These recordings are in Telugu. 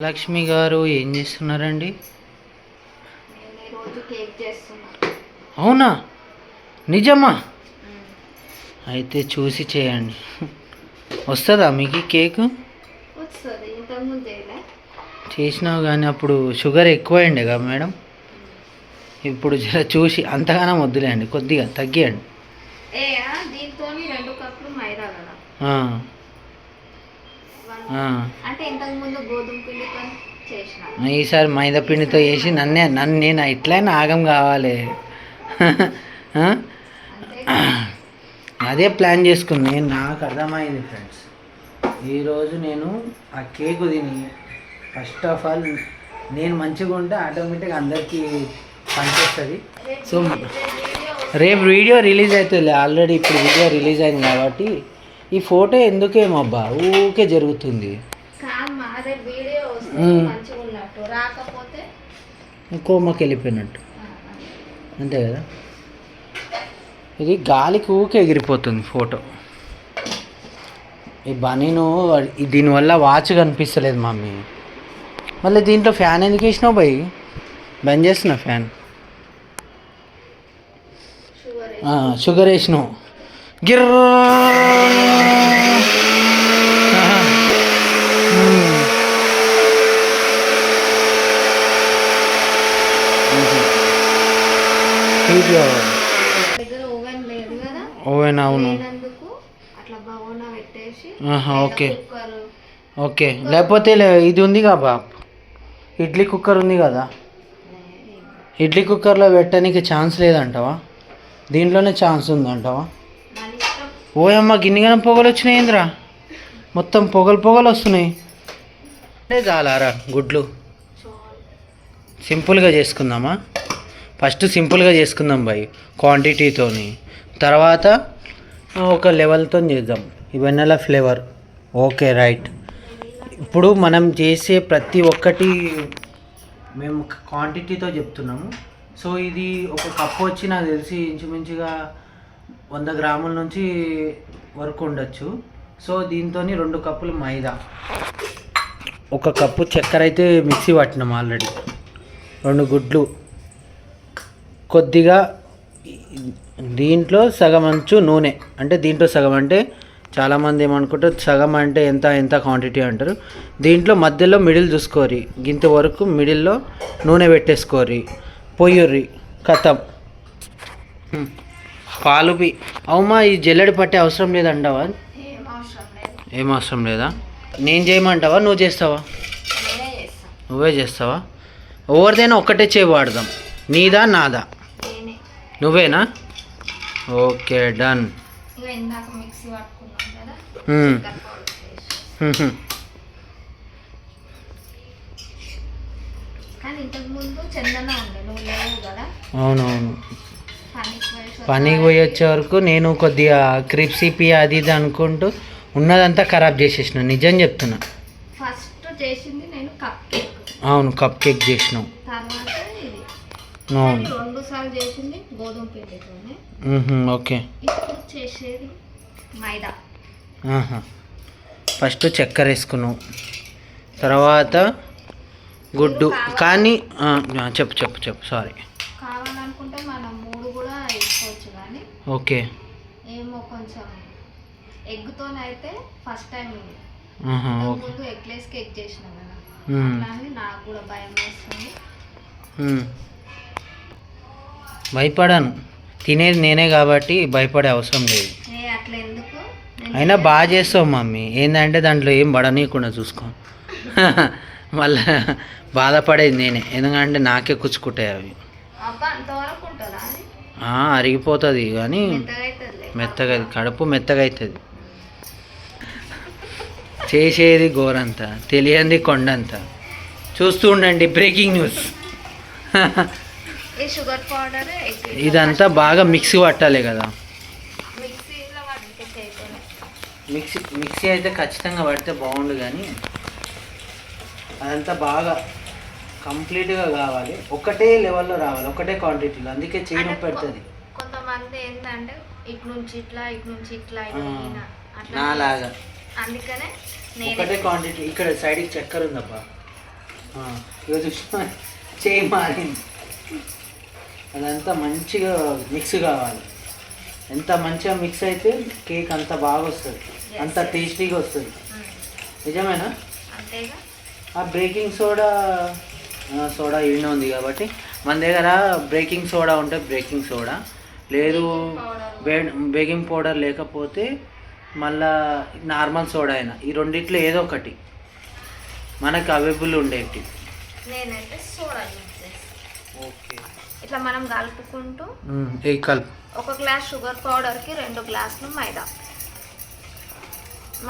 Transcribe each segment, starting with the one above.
లక్ష్మి గారు ఏం చేస్తున్నారండి? అవునా, నిజమా? అయితే చూసి చేయండి. వస్తుందా మీకు కేక్? చేసినావు కానీ అప్పుడు షుగర్ ఎక్కువైండే కదా మేడం. ఇప్పుడు జర చూసి అంతగానం వద్దులేండి, కొద్దిగా తగ్గియండి. ఈసారి మైదా పిండితో చేసి నన్ను నేను ఇట్లయినా ఆగం కావాలి. అదే ప్లాన్ చేసుకుని నేను, నాకు అర్థమైంది ఫ్రెండ్స్. ఈరోజు నేను ఆ కేకు తిని ఫస్ట్ ఆఫ్ ఆల్ నేను మంచిగా ఉంటే ఆటోమేటిక్గా అందరికీ పనిచేస్తుంది. సో రేపు వీడియో రిలీజ్ అవుతుంది ఆల్రెడీ. ఇప్పుడు వీడియో రిలీజ్ అయింది కాబట్టి ఈ ఫోటో ఎందుకేమబ్బా ఊకే జరుగుతుంది. కోమకి వెళ్ళిపోయినట్టు అంతే కదా. ఇది గాలికి ఊకే ఎగిరిపోతుంది ఫోటో. ఈ బనీను దీనివల్ల వాచ్ కనిపిస్తలేదు మమ్మీ. మళ్ళీ దీంట్లో ఫ్యాన్ ఎందుకు వేసినావు భయ్? బంద్ చేస్తున్నా ఫ్యాన్. షుగర్ వేసినావు గిర్. ఓవెన్ అవును. Okay okay. లేకపోతే ఇది ఉందిగా బాబ్, ఇడ్లీ కుక్కర్ ఉంది కదా, ఇడ్లీ కుక్కర్లో పెట్టడానికి ఛాన్స్ లేదంటావా? దీంట్లోనే ఛాన్స్ ఉందంటావా? ఓయమ్మ గిన్నెగానే పొగలు వచ్చినాయి ఏంద్రా, మొత్తం పొగలు వస్తున్నాయి. అంటే చాలారా గుడ్లు. సింపుల్గా చేసుకుందామా? ఫస్ట్ సింపుల్గా చేసుకుందాం భయ్, క్వాంటిటీతోని. తర్వాత ఒక లెవెల్తో చేద్దాం. ఈ వెన్నెల ఫ్లేవర్ ఓకే రైట్. ఇప్పుడు మనం చేసే ప్రతి ఒక్కటి మేము క్వాంటిటీతో చెప్తున్నాము. సో ఇది ఒక కప్పు వచ్చి నాకు తెలిసి ఇంచుమించుగా 100 గ్రాముల నుంచి వరకు ఉండొచ్చు. సో దీంతో 2 కప్పులు మైదా, 1 కప్పు చక్కెర అయితే మిక్సీ పట్టినాం ఆల్రెడీ, 2 గుడ్లు, కొద్దిగా దీంట్లో సగం అంచు నూనె. అంటే దీంట్లో సగం అంటే చాలామంది ఏమనుకుంటారు సగం అంటే ఎంత క్వాంటిటీ అంటారు. దీంట్లో మధ్యలో మిడిల్ చూసుకోరి, గింత వరకు మిడిల్లో నూనె పెట్టేసుకోరి, పొయ్యుర్రి, కథం. పాలుపి అవుమా, ఈ జల్లెడ పట్టే అవసరం లేదంటావా? ఏం అవసరం లేదా? నేను చేయమంటావా నువ్వు చేస్తావా? నువ్వే చేస్తావా? ఎవరిదైనా ఒక్కటే చేయి వాడదాం, నీదా నాదా? నువ్వేనా? Okay done. అవునవును, పనికి పోయి వచ్చే వరకు నేను కొద్దిగా క్రిప్స్ ఇప్పి అది ఇది అనుకుంటూ ఉన్నదంతా ఖరాబ్ చేసేసిన. నిజం చెప్తున్నా. అవును, కప్ కేక్ చేసినావు. ఓకే. ఫస్ట్ చక్కెర వేసుకున్నావు, తర్వాత గుడ్డు. కానీ చెప్పు సారీ. ఓకే. ఏమో కొంచెం ఎగ్తోనైతే ఫస్ట్ టైం ఎగ్లెస్ కేక్ చేసిన కదా, నాకు కూడా భయం వేస్తుంది. భయపడాను, తినేది నేనే కాబట్టి భయపడే అవసరం లేదు. అయినా బాగా చేస్తావు మమ్మీ. ఏంటంటే దాంట్లో ఏం పడనీయకుండా చూసుకో. మళ్ళా బాధపడేది నేనే, ఎందుకంటే నాకే కుచ్చుకుంటాయి అవి. అరిగిపోతుంది కానీ మెత్తగా, కడుపు మెత్తగా అవుతుంది. చేసేది గోరంతా, తెలియంది కొండంతా. చూస్తూ ఉండండి బ్రేకింగ్ న్యూస్. షుగర్ పౌడర్ ఇదంతా బాగా మిక్సీ పట్టాలి కదా. మిక్సీ అయితే ఖచ్చితంగా పడితే బాగుండు, కానీ అదంతా బాగా కంప్లీట్గా కావాలి, ఒకటే లెవెల్లో రావాలి, ఒకటే క్వాంటిటీలో. అందుకే చేయి నొప్పి పెడుతుంది. కొంతమంది ఏంటంటే ఇటు నుంచి ఇట్లా నాలాగా. అందుకనే ఒకటే క్వాంటిటీ. ఇక్కడ సైడ్కి చక్కెర ఉందబ్బా, ఇక చూసిన చేయి మారింది. అదంతా మంచిగా మిక్స్ కావాలి. ఎంత మంచిగా మిక్స్ అయితే కేక్ అంత బాగా వస్తుంది, అంత టేస్టీగా వస్తుంది. నిజమేనా? ఆ బేకింగ్ సోడా ఈయన ఉంది కాబట్టి మన దగ్గర బేకింగ్ సోడా ఉంటే బేకింగ్ సోడా, లేదు బేకింగ్ పౌడర్ లేకపోతే మళ్ళా నార్మల్ సోడా అయినా, ఈ రెండిట్లో ఏదో ఒకటి మనకు అవైలబుల్ ఉండేవి. నేనైతే సోడా యూజ్ చేస్తాను. ఓకే, ఇట్లా మనం కలుపుకుంటూ కలుపు. 1 గ్లాస్ షుగర్ పౌడర్కి 2 గ్లాసులు మైదా.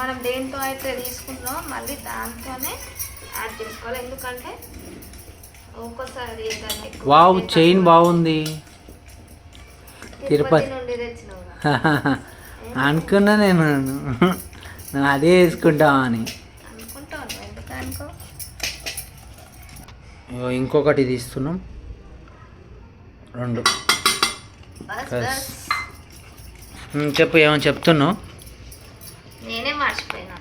మనం దేంతో అయితే తీసుకుంటామో మళ్ళీ దాంతోనే యాడ్ చేసుకోవాలి. ఎందుకంటే ఒక్కోసారి వావ్, చైన్ బాగుంది. తిరుపతి నుండి తెచ్చినావు అనుకున్నా నేను, నువ్వు అదే వేసుకుంటావని. అనుకుంటాను, ఎందుకు అనుకో. ఇంకొకటి తీస్తున్నాం, 2. చెప్పు, ఏమని చెప్తున్నావు? నేనే మర్చిపోయినా.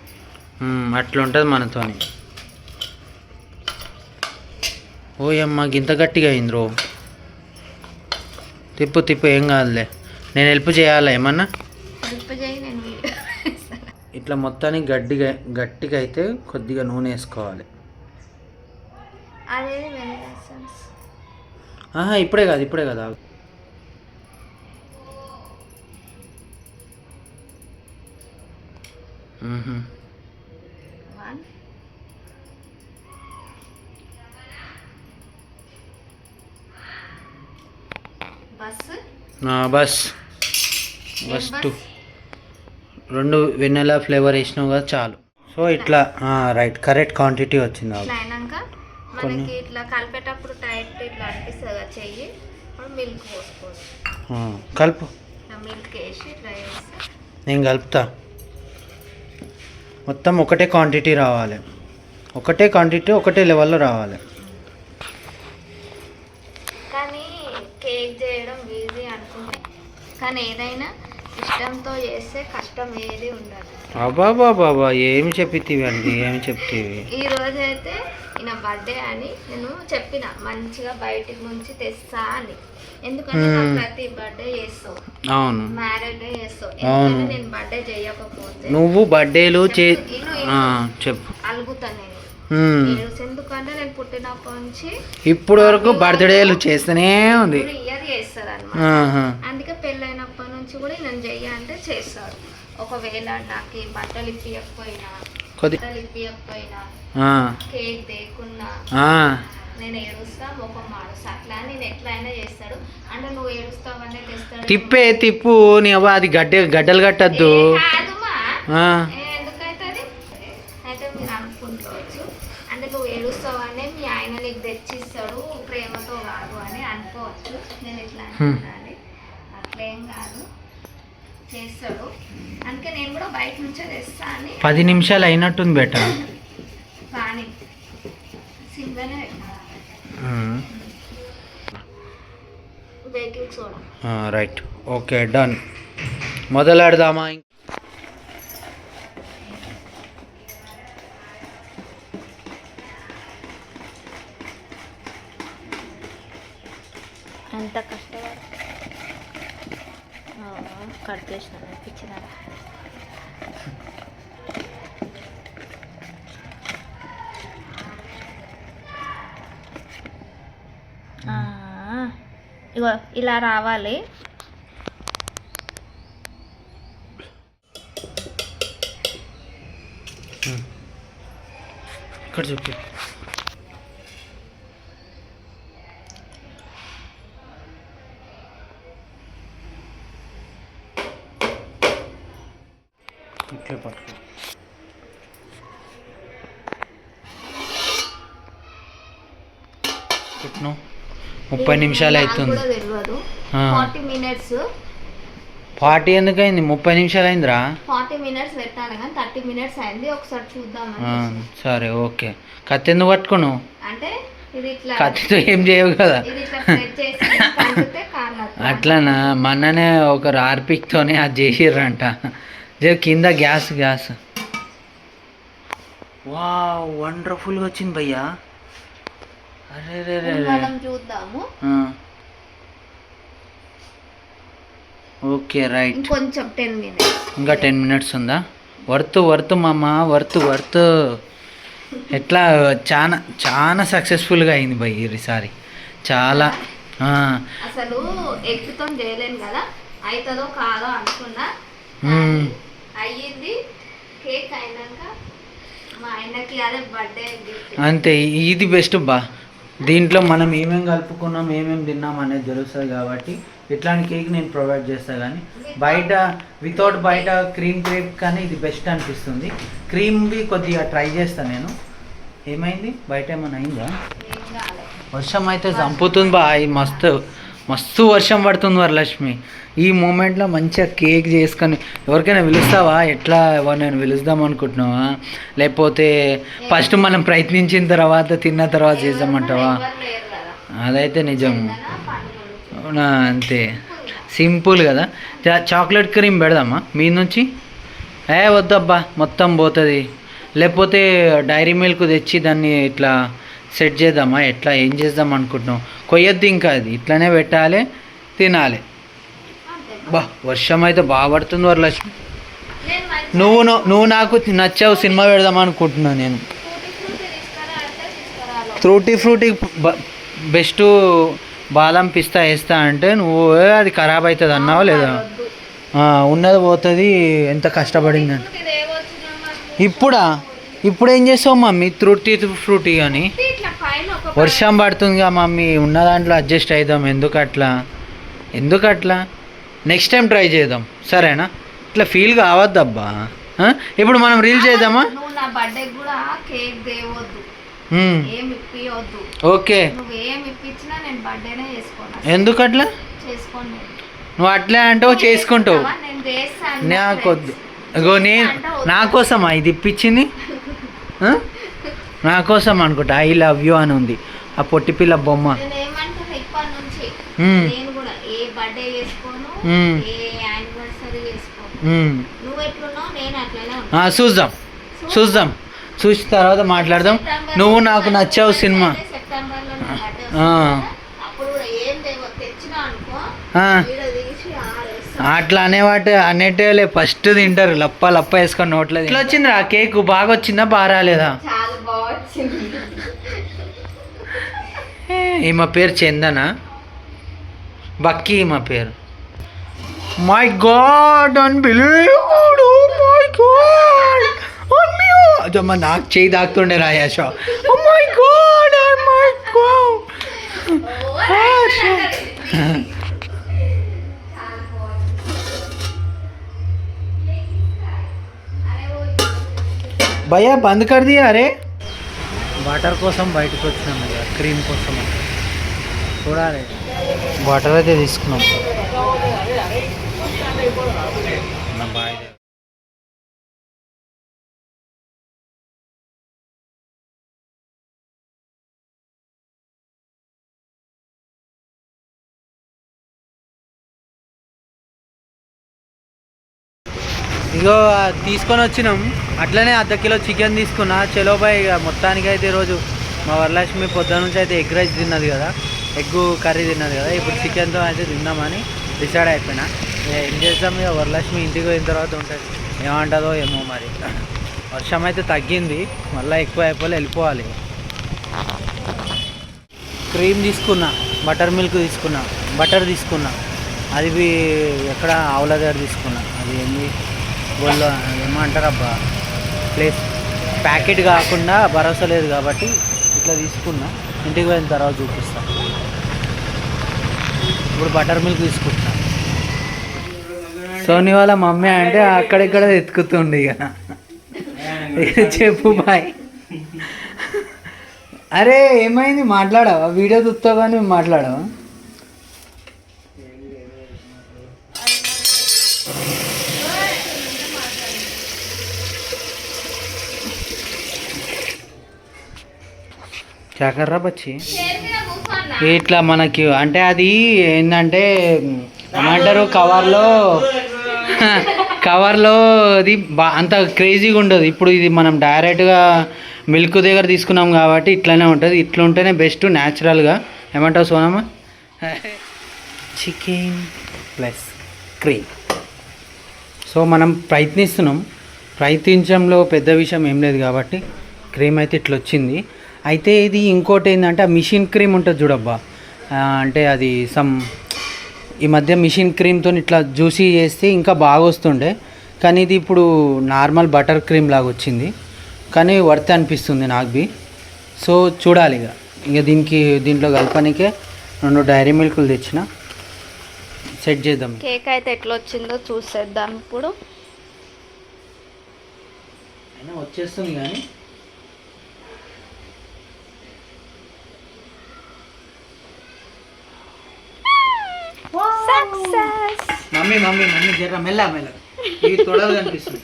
అట్లా ఉంటుంది మనతోని. ఓయమ్మ, గింత గట్టిగా అయింది రో. తిప్పు ఏం కాదులే, నేను హెల్ప్ చేయాలా ఏమన్నా? హెల్ప్ చేయి, నేను ఇట్లా మొత్తానికి గట్టిగా అయితే కొద్దిగా నూనె వేసుకోవాలి. అదే ఇప్పుడే కాదు. బస్ 2 వెన్నెలా ఫ్లేవర్ వేసినావు కదా, చాలు. సో ఇట్లా రైట్, కరెక్ట్ క్వాంటిటీ వచ్చింది. అయినాక మనకి ఇట్లా కలిపేటప్పుడు టైట్ ఇట్లా అనిపిస్తుంది కదా చెయ్యి, మిల్క్ పోసుకోవచ్చు. కలుపు. మిల్క్ వేసి ఇట్లా వేస్తే నేను కలుపుతా. మొత్తం ఒకటే క్వాంటిటీ రావాలి, ఒకటే లెవెల్లో రావాలి. కానీ కేక్ చేయడం ఈజీ అనుకుంటే, కానీ ఏదైనా ఇష్టంతో చేస్తే కష్టం ఏది ఉండదు. బాబా ఏమి చెప్పితివండి, ఈ రోజు అయితే ఈయన బర్త్డే అని నేను చెప్పిన, మంచిగా బయటికి నుంచి తెస్తా అని. ఎందుకంటే ప్రతి బర్త్డే చేస్తావు, అవును, మ్యారేజ్ డే చేస్తావు. ఎందుకంటే నేను బర్త్డే చేయకపోతే నువ్వు బర్త్డేలు చెప్పు అలుగుతా నేను. ఎందుకంటే నేను పుట్టినప్పటి నుంచి ఇప్పుడు వరకు బర్త్డేలు చేస్తూనే ఉంది. ఇయర్ చేస్తారు అనమాట. అందుకే పెళ్ళైనప్పటి నుంచి కూడా నేను చెయ్య అంటే చేస్తాడు. ఒకవేళ నాకు బట్టలు ఇప్పియకపోయినా కేక్ తేకున్నా నేను ఏడుస్తా, ముఖం మాడుస్తా, అట్లా నేను ఎట్లయినా చేస్తాడు. అంటే నువ్వు ఏడుస్తావనే తెస్తాడు. తిప్పు నీ అవ్వ, అది గడ్డలు కట్టద్దు. ఎందుకైతే అది అయితే మీరు అనుకుంటుకోవచ్చు, అంటే నువ్వు ఏడుస్తావనే మీ ఆయన నీకు తెచ్చిస్తాడు, ప్రేమతో కాదు అని అనుకోవచ్చు. నేను ఇట్లా అనుకున్నాను, అట్లేం కాదు, చేస్తాడు. అందుకే నేను కూడా బయట నుంచే తెస్తా అని. 10 నిమిషాలు అయినట్టుంది బెట, కానీ సింగనే baking soda. Right, okay, done. మొదలెడదామా? అంత కష్టపడి కట్ చేసిన అనిపించిన. ఇగో ఇలా రావాలి. ఇక్కడ చెప్పు. ఇట్లే పట్టుకో. పుట్టినావు 30 నిమిషాలు అవుతుంది. 40 మినిట్స్. 40 ఎందుకైంది? 30 నిమిషాలు అయిందిరా. 40 మినిట్స్ పెట్టాను కానీ 30 మినిట్స్ అయింది. ఒకసారి చూద్దాం. సరే, ఓకే. కత్తి ఎందుకు పట్టుకోను? అంటే ఇది ఇట్లా కత్తితో ఏం చేయవు కదా. ఇది ఇట్లా ప్రెస్ చేసి అట్లానా? మొన్ననే ఒకరు ఆర్పిక్తోనే అది చేసిర్రంట. కింద గ్యాస్. వావ్, వండర్ఫుల్గా వచ్చింది భయ్యా. అరే మనం చూద్దాము. Okay right. ఇంకొంచెం 10 minutes. ఇంకా 10 minutes ఉందా? వర్త్ మామ వర్త్. ఎట్లా చాలా చాలా సక్సెస్ఫుల్గా అయింది భయ్ ఈసారి చాలా. అసలు ఎగ్తో చేయలేను కదా, అవుతుందో కాదో అనుకున్నా, అయ్యింది. కేక్ అయినాక మా ఆయనకి అదే బర్త్డే అంతే. ఇది బెస్ట్ బా. దీంట్లో మనం ఏమేమి కలుపుకున్నాం ఏమేమి తిన్నాం అనేది తెలుస్తుంది కాబట్టి ఇట్లాంటి కేక్ నేను ప్రొవైడ్ చేస్తాను. కానీ బయట వితౌట్ బయట క్రీమ్ కేక్ కానీ ఇది బెస్ట్ అనిపిస్తుంది. క్రీమ్ది కొద్దిగా ట్రై చేస్తాను నేను. ఏమైంది బయట ఏమైనా అయిందా? వర్షం అయితే చంపుతుంది బా. మస్తు వర్షం పడుతుంది వరలక్ష్మి. ఈ మూమెంట్లో మంచిగా కేక్ చేసుకొని ఎవరికైనా పిలుస్తావా? ఎట్లా ఎవరినైనా పిలుస్తాం అనుకుంటున్నావా? లేకపోతే ఫస్ట్ మనం ప్రయత్నించిన తర్వాత తిన్న తర్వాత చేద్దామంటావా? అదైతే నిజము. అవునా? అంతే సింపుల్ కదా. చాక్లెట్ క్రీమ్ పెడదామా మీ నుంచి? వద్దబ్బా మొత్తం పోతుంది. లేకపోతే డైరీ మిల్క్ తెచ్చి దాన్ని ఇట్లా సెట్ చేద్దామా? ఎట్లా ఏం చేద్దాం అనుకుంటున్నాం? కొయ్యొద్దు ఇంకా, అది ఇట్లానే పెట్టాలి తినాలి. బా వర్షం అయితే బాగా పడుతుంది వరలక్ష్మి. నువ్వు నాకు నచ్చావు, సినిమా పెడదాం అనుకుంటున్నాను నేను. ఫ్రూటీ బెస్ట్ బాదం పిస్తా వేస్తా అంటే నువ్వు అది ఖరాబ్ అవుతుంది అన్నావా లేదా? ఉన్నది పోతుంది. ఎంత కష్టపడింది ఇప్పుడు ఏం చేస్తావు మమ్మీ? ఫ్రూటీ అని వర్షం పడుతుందిగా మమ్మీ, ఉన్న దాంట్లో అడ్జస్ట్ అవుదాం. ఎందుకు అట్లా నెక్స్ట్ టైం ట్రై చేద్దాం సరేనా? ఇట్లా ఫీల్ కావద్దబ్బా. ఇప్పుడు మనం రీల్ చేద్దామా? ఓకే. ఎందుకట్లా? నువ్వు అట్లా అంటావు చేసుకుంటావు. నాకొద్దు. ఇగో నా కోసమా ఇది ఇప్పించింది? నా కోసం అనుకుంటా. ఐ లవ్ యూ అని ఉంది ఆ పొట్టి పిల్ల బొమ్మ. చూద్దాం చూసిన తర్వాత మాట్లాడదాం. నువ్వు నాకు నచ్చావు సినిమా. అట్లా అనేటేలే ఫస్ట్ తింటారు లప్ప వేసుకొని నోట్లో. ఇట్లా వచ్చిందిరా కేక్? బాగా వచ్చిందా బాగా రాలేదా? ఈమె పేరు చందనా, బక్కీ ఈమె పేరు. My god unbelievable. My god అమ్మా నాకు చేయి దాక్తుండే రాయాష. My god my god. భయ్యా బంద్ కర్ దియా. అరే వాటర్ కోసం బయటకు వచ్చినాం కదా, క్రీమ్ కోసం చూడాలి. వాటర్ అయితే తీసుకున్నాం. బాయ్. ఇగో తీసుకొని వచ్చినాం. అట్లనే ½ కిలో చికెన్ తీసుకున్నా. చలో బాయ్. ఇక మొత్తానికి అయితే ఈరోజు మా వరలక్ష్మి పొద్దున నుంచి అయితే ఎగ్ రైస్ తిన్నది కదా, ఎగ్ కర్రీ తిన్నది కదా. ఇప్పుడు చికెన్తో అయితే తిందామని డిసైడ్ అయిపోయినా. ఏం చేద్దాం ఇక వరలక్ష్మి ఇంటికి పోయిన తర్వాత ఉంటుంది, ఏమంటుందో ఏమో మరి. వర్షం అయితే తగ్గింది, మళ్ళీ ఎక్కువ అయిపోయి వెళ్ళిపోవాలి. క్రీమ్ తీసుకున్నా, బటర్ మిల్క్ తీసుకున్నా, బటర్ తీసుకున్నా. అది ఎక్కడ ఆవుల దగ్గర తీసుకున్నా. అది ఏంది వాళ్ళు ఏమంటారబ్బా ప్లేస్ ప్యాకెట్ కాకుండా భరోసా లేదు కాబట్టి ఇట్లా తీసుకున్నా. ఇంటికి పోయిన తర్వాత చూపిస్తా. ఇప్పుడు బటర్ మిల్క్ తీసుకుంటా. సోనీ వాళ్ళ మమ్మీ అంటే అక్కడిక్కడ ఎత్తుకుతుండే. ఇక చెప్పు బాయ్. అరే ఏమైంది? మాట్లాడావా? వీడియో చూస్తావు కానీ మాట్లాడావా? చాకర్రా బచ్చి. ఇట్లా మనకి అంటే అది ఏంటంటే ఏమంటారు, కవర్లో ఇది అంత క్రేజీగా ఉండదు. ఇప్పుడు ఇది మనం డైరెక్ట్గా మిల్క్ దగ్గర తీసుకున్నాం కాబట్టి ఇట్లానే ఉంటుంది. ఇట్లా ఉంటేనే బెస్ట్ న్యాచురల్గా. ఏమంటావు సోనమ్మ? Chicken plus cream. సో మనం ప్రయత్నించడంలో పెద్ద విషయం ఏం లేదు కాబట్టి క్రీమ్ అయితే ఇట్లా వచ్చింది. అయితే ఇది ఇంకోటి ఏంటంటే ఆ మిషన్ క్రీమ్ ఉంటుంది చూడబ్బా, అంటే అది ఈ మధ్య మిషన్ క్రీమ్తో ఇట్లా జ్యూసీ చేస్తే ఇంకా బాగా వస్తుండే, కానీ ఇది ఇప్పుడు నార్మల్ బటర్ క్రీమ్ లాగా వచ్చింది. కానీ వర్త్ అనిపిస్తుంది నాకు. సో చూడాలి ఇక దీంట్లో కలపనికే 2 డైరీ మిల్క్లు తెచ్చిన. సెట్ చేద్దాం. కేక్ అయితే ఎట్లా వచ్చిందో చూసేద్దాం ఇప్పుడు. అయినా వచ్చేస్తుంది కానీ సక్సెస్. మమ్మీ జర మెల్ల ఇవి తొడలు కనిపిస్తుంది.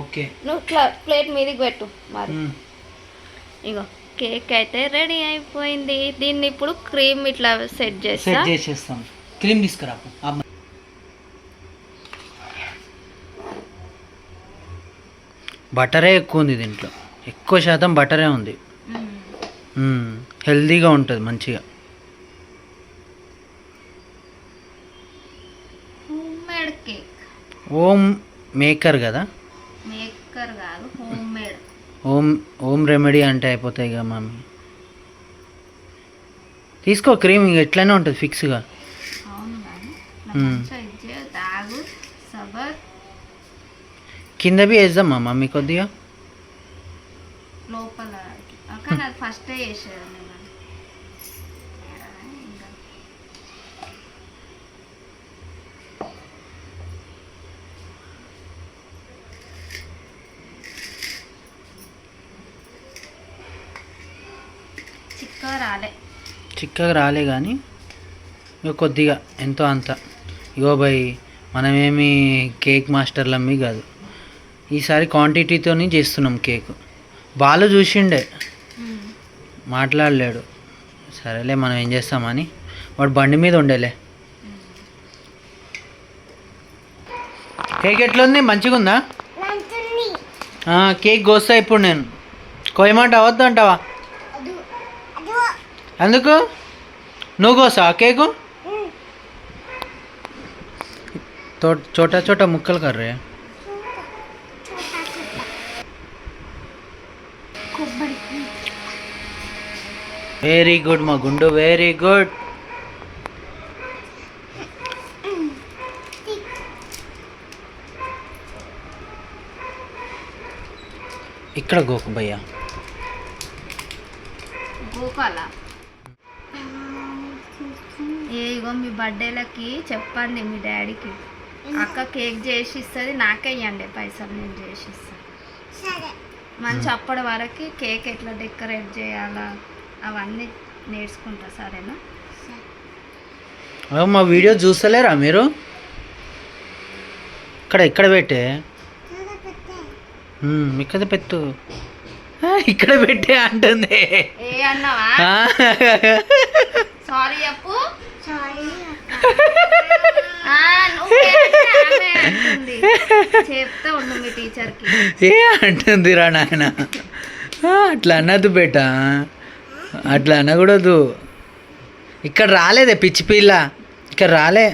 ఓకే, నువ్వు ఇట్లా ప్లేట్ మీదకి పెట్టు మరి. ఇగో కేక్ అయితే రెడీ అయిపోయింది. దీన్ని ఇప్పుడు క్రీమ్ ఇట్లా సెట్ చేసేస్తాం. క్రీమ్ తీసుకురా. బటరే ఎక్కువ ఉంది దీంట్లో, ఎక్కువ శాతం బటరే ఉంది. హెల్తీగా ఉంటుంది మంచిగా. Homemade cake. హోమ్ మేకర్ కదా, మేకర్ కాదు, హోమ్మేడ్. హోమ్ రెమెడీ అంటే అయిపోతాయి కదా మమ్మీ. తీసుకో క్రీమ్, ఇంక ఎట్లనే ఉంటుంది ఫిక్స్గా. అవును కానీ తాగు సబర్. కింద బి వేద్దామా మమ్మీ కొద్దిగా లోపల. కానీ అది ఫస్టే వేసేది. చిక్కగా రాలే కానీ ఇక కొద్దిగా ఎంతో అంత. ఇగో బై, మనమేమి కేక్ మాస్టర్లమ్మి కాదు, ఈసారి క్వాంటిటీతో చేస్తున్నాం కేక్. బాలు చూసిండే, మాట్లాడలేడు. సరేలే మనం ఏం చేస్తామని వాడు బండి మీద ఉండేలే. కేక్ ఎట్లా ఉంది? మంచిగా ఉందా? కేక్ కోస్తా ఇప్పుడు నేను. కోయమంట వద్దు అంటావా? ఎందుకు? నువ్వు కోసా కేకు? చోటా చోటా ముక్కలు కర్రే. వెరీ గుడ్ మా గుండు, వెరీ గుడ్. ఇక్కడ గోకు భయ్యా, గోకాలా. ఇగో మీ బర్త్డేలకి చెప్పండి మీ డాడీకి, అక్క కేక్ చేసి ఇస్తుంది, నాకే ఇవ్వండి పైసలు, నేను చేసి ఇస్తాను. మంచి అప్పటి వరకు కేక్ ఎట్లా డెకరేట్ చేయాలా అవన్నీ నేర్చుకుంటా. సరేనా? మా వీడియో చూస్తలేరా మీరు? ఇక్కడ పెట్టే, ఇక్కడ పెట్టు, ఇక్కడ పెట్టే అంటుంది. ఏ అన్నావా? సారీ చెప్పు. చెప్తా ఉండు మీ టీచర్కి. ఏ అంటుంది రా నాయన, అట్లా అన్నది బేట, అట్లా అనకూడదు. ఇక్కడ రాలేదే పిచ్చి పిల్ల, ఇక్కడ రాలే.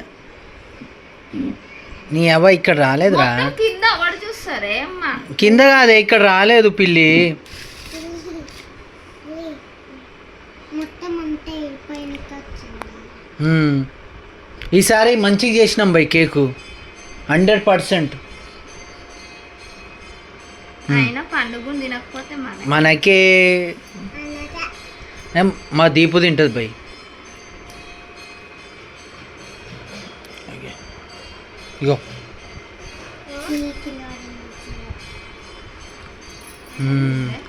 నీ అవ్వ ఇక్కడ రాలేదురా. కింద వాడు చూస్తారే అమ్మా, కింద కాదే, ఇక్కడ రాలేదు పిల్లి. ఈసారి మంచిగా చేసినాం బై కేకు, 100%. మనకే మా దీపు తింటుంది బై. ఇగో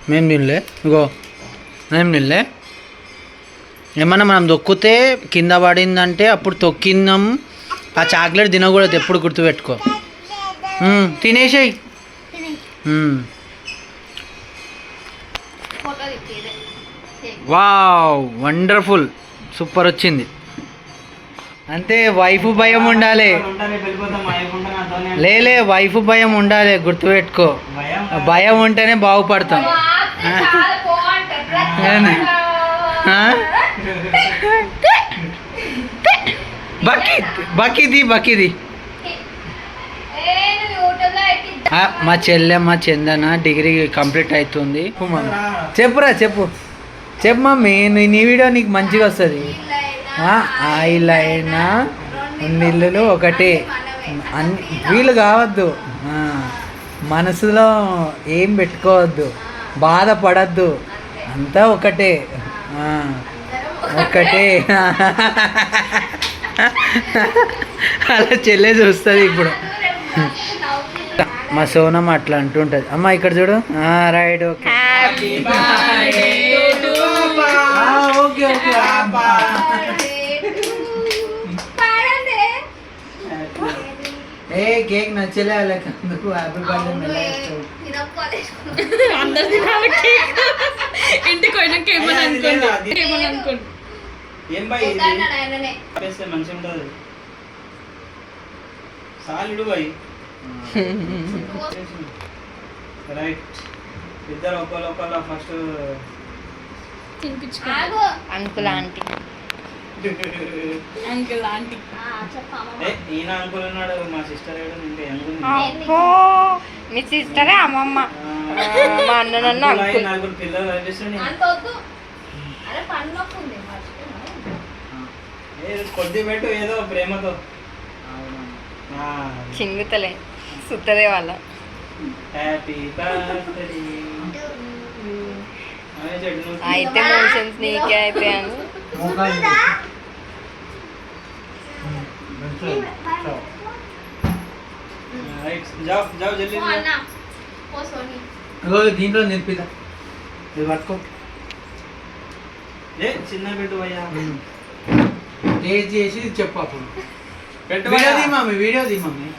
మేము తినలే, ఇగో మేము తినలే. ఏమన్నా మనం తొక్కితే కింద పడిందంటే అప్పుడు తొక్కిందాం. ఆ చాక్లెట్ తినకూడదు, ఎప్పుడు గుర్తుపెట్టుకో. తినేసేయి. వావ్, వండర్ఫుల్, సూపర్ వచ్చింది. అంతే వైఫ్ భయం ఉండాలి. లేలే వైఫ్ భయం ఉండాలి, గుర్తుపెట్టుకో. భయం ఉంటేనే బాగుపడతాం. బకీది మా చందన డిగ్రీ కంప్లీట్ అవుతుంది. చెప్పురా చెప్పు మమ్మీ, నీ వీడియో నీకు మంచిగా వస్తుంది. ఆయిలైనా నీళ్ళు ఒకటే, వీలు కావద్దు, మనసులో ఏం పెట్టుకోవద్దు, బాధపడద్దు, అంతా ఒకటే ఒకటే. అలా చెల్లె చూస్తుంది ఇప్పుడు. మా సోనం అట్లా అంటుంటది. అమ్మ ఇక్కడ చూడు. రైట్, ఓకే ఏ కేక్ నచ్చలే వాళ్ళకి, అందుకు హ్యాపీ బర్త్డే. ఇంటికి పోయినాక ఏమని అనుకోండి. ఏం బాయ్ మంచిగా ఉంటుంది సాలిడు బాయ్. రైట్, ఇద్దరు ఒకళ్ళ ఫస్ట్ అంకుల్ ఆంటీ ఈయన అంకుల్ ఉన్నాడు, మా సిస్టర్ మీ సిస్టరే అమ్మమ్మ, మా అన్న నలుగురు పిల్లలు కనిపిస్తుంది. కొద్ది పెట్టు ఏదో ప్రేమతో. చింగుతలే సుత్తదే వాళ్ళ. హ్యాపీ బర్త్డే అయితే మోషన్స్ నీకే అయిపోయాను. దీంట్లో నింపిదా ఇది పట్టుకో. చిన్న పెట్టు అయ్యా, టేస్ట్ చేసి చెప్పు. అప్పుడు వీడియో తీ మమ్మీ.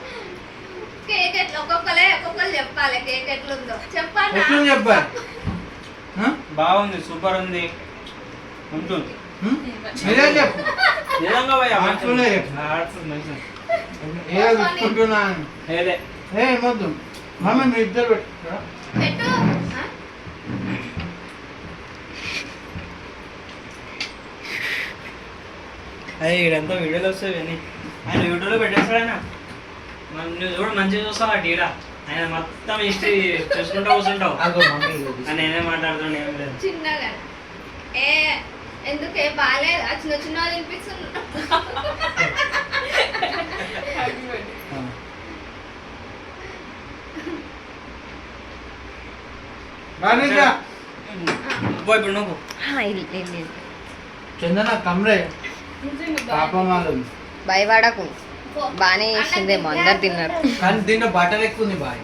కేక్ ఎట్లా ఒక్కొక్కరు చెప్పాలి. కేక్ ఎట్లుందో చెప్పాలి. చెప్పాలి. బాగుంది, సూపర్ ఉంది, ఉంటుంది. చెప్పు నిజంగా ఏమొద్దు మమ్మీ, మీ ఇద్దరు పెట్టు. అదే ఇడంతా వీడియోలో వస్తాయి అని ఆయన యూట్యూబ్లో పెట్టేస్తాడు. ఆయన నువ్వు చూడ మంచిగా చూస్తావు ఆ టీడా, ఆయన మొత్తం హిస్టరీ చూసుకుంటూ కూర్చుంటావు. నేనే మాట్లాడుతుండే ఏం లేదు. చిన్నగా ఎందుకే బాగాలేదు, చిన్న చిన్న తినిపిస్తున్నా. ఇప్పుడు నువ్వు చందన కమ్రే పాపం వాళ్ళు భయపడకు, బాగానే చేసిందేమో, అందరు తిన్నారు. కానీ దీంట్లో బటర్ ఎక్కువ ఉంది బాయ్.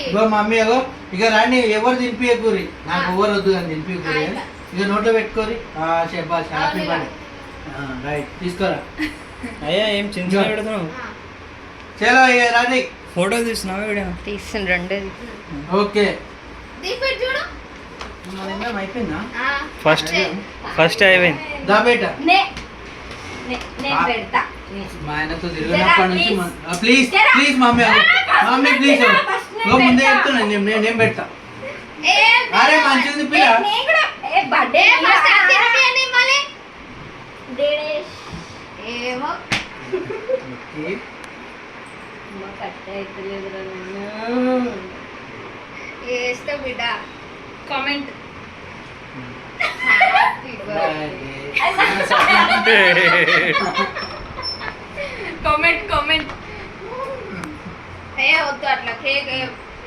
ఇగో మమ్మీ అగో ఇక రాండి, ఎవరు తినిపి కూరి, నాకు ఎవరు వద్దు కానీ తినిపి కూరి. ఇక నోట్లో పెట్టుకోరి. చెప్పాలి హ్యాపీ బర్త్డే. రైట్, తీసుకోరా. అయ్యా ఏం చిన్న పెడుతున్నావు. చలో ఇక రాండి. ఫోటో తీస్తున్నావా వీడియో తీస్తుండ్రండి. ఓకే అయిపోయిందా? ఫస్ట్ అయిపోయింది. దా బేట పెడతా. మా ఆయనతో తిరిగినప్పటి నుంచి please please mummy mummy please ముందే చెప్తున్నా, నేను పెడతా. అరే మంచిది పిల్ల. ఏమో వేస్తా బిడ్డ. కామెంట్ కామెంట్ ఏ వద్దు అట్లా కేక్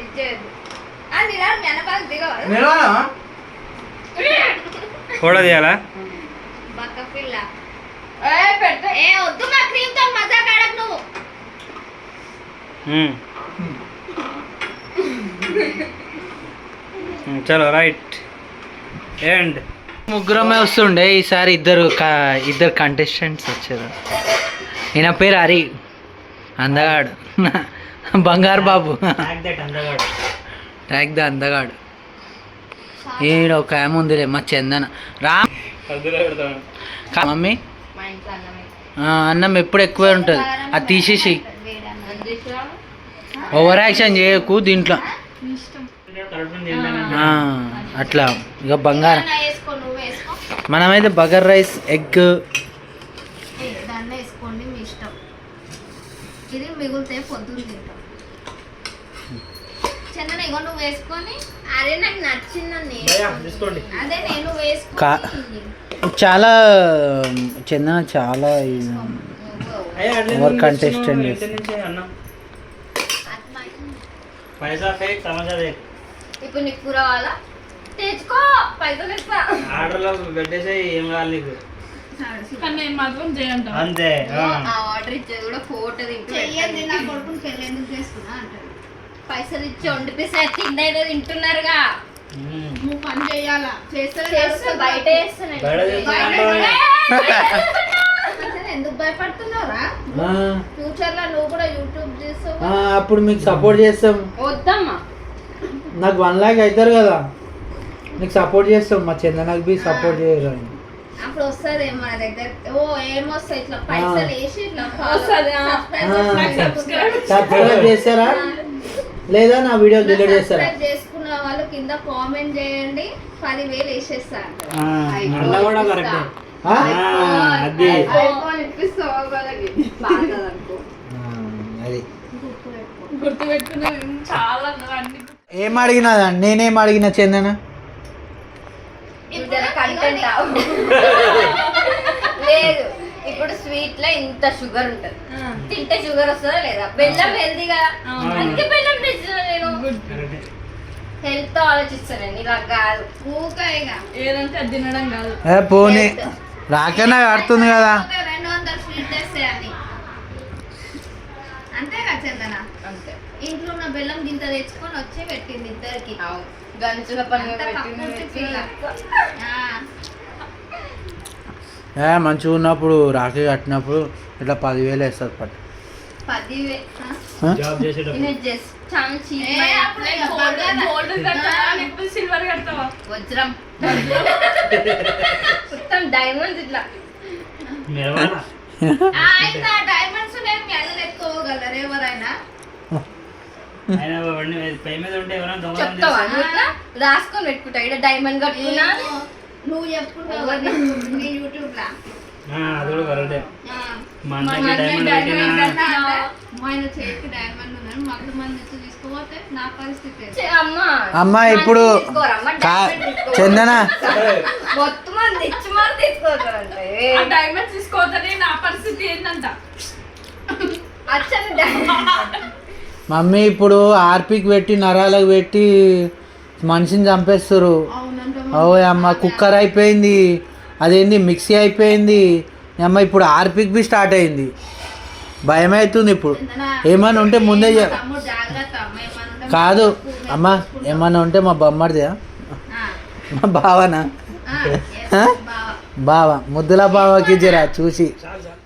ఇచ్చేది. అది మెనపాలు దిగవాలి. ఫోటో తీయాలా? బక్క పిల్ల ఏ వద్దు, మా క్రీమ్ తో మజా కాడకు నువ్వు. చలో రైట్ ఎండ్. ముగ్గురమే వస్తుండే, ఈసారి ఇద్దరు కంటెస్టెంట్స్ వచ్చారు. ఈయన పేరు హరి, అందగాడు, బంగారు బాబు, ట్యాగ్ ద అందగాడు. ఈడ ఒక ఆమె ఉందిలే మా చందన. అద్దులో పెడతాను. మమ్మీ మా ఇంట్లో అన్నమే. అన్నం ఎప్పుడు ఎక్కువే ఉంటుంది, అది తీసేసి వేడన్నం. అందులో ఓవర్ యాక్షన్ చేయకు దీంట్లో. కడుపు నిండా ఆ, అట్లా ఇక బంగారం. ఏదైనా వేసుకో, నువ్వు వేసుకో. మనమైతే బగర్ రైస్ ఎగ్ దాన్ని వేసుకోండి మీ ఇష్టం. ఇది మిగిలితే పొద్దున్న తింటాం. చందన ఇగో నువ్వు వేసుకొని. అరే నాకు నచ్చిందని తీసుకోండి. అదే నేను కా వేసుకొని చాలా చందన చాలా ఓవర్ కంటెస్టెంట్. అన్నం పైసా ఫేక్ సమజా దేక్. ఇప్పుడు నీకు కూర కావాలా? తెచ్చుకో, పైసలు ఇస్తా. ఆర్డర్లో పెట్టేసి ఏం కావాలి నీకు కానీ నేను మాత్రం చేయంట. అంతే. ఆ ఆర్డర్ ఇచ్చేది కూడా ఫోటో చెయ్యండి, నా కొడుకుని పెళ్ళి ఎందుకు చేసుకున్నా అంటారు. పైసలు ఇచ్చి వండిపిస్తే తిండేదో తింటున్నారుగా. నువ్వు పని చేయాలా? చేస్తే బయట చేస్తానండి. బయట చేస్తానంటే ఎందుకు భయపడుతున్నావురా? ఫ్యూచర్ లో నువ్వు కూడా యూట్యూబ్ చేస్తావు. అప్పుడు మీకు సపోర్ట్ చేస్తాం. వద్దమ్మా. నాకు 1 లాక్ అవుతారు కదా, నీకు సపోర్ట్ చేస్తాం. మా చందనకు బి సపోర్ట్ చేయరు. అప్పుడు వస్తుంది మన దగ్గర. ఓ ఏమొస్తాయి ఇట్లా పైసలు వేసి ఇట్లా వస్తది, సబ్స్క్రైబ్ చేస్తారా లేదా నా వీడియో డిలీట్ చేస్తారా? సబ్స్క్రైబ్ చేసుకున్న వాళ్ళు కింద కామెంట్ చేయండి, 10,000 వేసేస్తాను. అలా కూడా కరెక్ట్. ఆ? అది ఇప్పిస్తావు వాళ్ళకి బాగుందనుకో. అది గుర్తు పెట్టుకున్నా చాలా అన్ని. ఏం అడిగినదా? నేనేం అడిగిన చందన? కంటెంట్ లేదు. ఇప్పుడు స్వీట్ లో ఇంత షుగర్ ఉంటది, తింటే షుగర్ వస్తుందా లేదా? బెల్లం హెల్దీ కదా, అందుకే బెల్లం తెచ్చిన నేను. హెల్త్ ఆలోచిస్తానండి, ఇలా కాదు ఊకాయిగా ఏదంటే అది తినడం కాదు. పోనీ రాకన్నా ఆడుతుంది కదా. 200 స్వీట్ తెస్తే అని అంతే కదా చందన? అంతే. ఇంట్లో ఉన్న బెల్లం గింత తెచ్చుకొని వచ్చి పెట్టింది ఇద్దరికి. గంచుల పని అంత కక్కుర్తి పిల్ల. మంచిగా ఉన్నప్పుడు రాఖీ కట్టినప్పుడు ఇట్లా 10,000 వేస్తుంది పట్టు. 10,000 జాబ్ చేసేటప్పుడు చాలా చీప్. సిల్వర్ కడతావా? వజ్రం మొత్తం డైమండ్స్ ఇట్లా. మెరవాలా? డైమండ్స్ నేను మెడలు ఎత్తుకోగలరు ఎవరైనా. ఆయన వాడిని పై మీద ఉంటే ఎవరైనా దొంగతనం చెప్తావా? చేస్తే నువ్వు ఇట్లా రాసుకొని పెట్టుకుంటా. ఇక్కడ డైమండ్ కట్టుకున్నా. నువ్వు చెప్పుకుంటావు నీ యూట్యూబ్ లా. అది కూడా కరెక్టే. మా మా అన్నకి అన్నకి డైమండ్ diamond పెట్టినా మా ఆయన చేతికి డైమండ్ ఉందని మగ్గు మంది ఎత్తు తీసుకుపోతే నా పరిస్థితి ఏంటి? అమ్మ ఇప్పుడు చందన మొత్తం మంది తెచ్చి మరి తీసుకోవద్దంటే డైమండ్స్ తీసుకోవద్దని నా పరిస్థితి ఏంటంట. అచ్చని మమ్మీ ఇప్పుడు ఆర్పికి పెట్టి నరాలకు పెట్టి మనిషిని చంపేస్తారు. ఓ అమ్మ కుక్కర్ అయిపోయింది, అదేంది మిక్సీ అయిపోయింది అమ్మ. ఇప్పుడు ఆర్పిక్ బి స్టార్ట్ అయింది, భయం అవుతుంది. ఇప్పుడు ఏమన్నా ఉంటే ముందే తమ్ముడు జాగ్రత్త అమ్మ, ఏమన్నా ఉంటే కాదు అమ్మ, ఏమన్నా ఉంటే మా బొమ్మడిదే, మా బావనా, yes, బావ. బావ ముద్దుల బావకి జరా చూసి చాలు చాలు.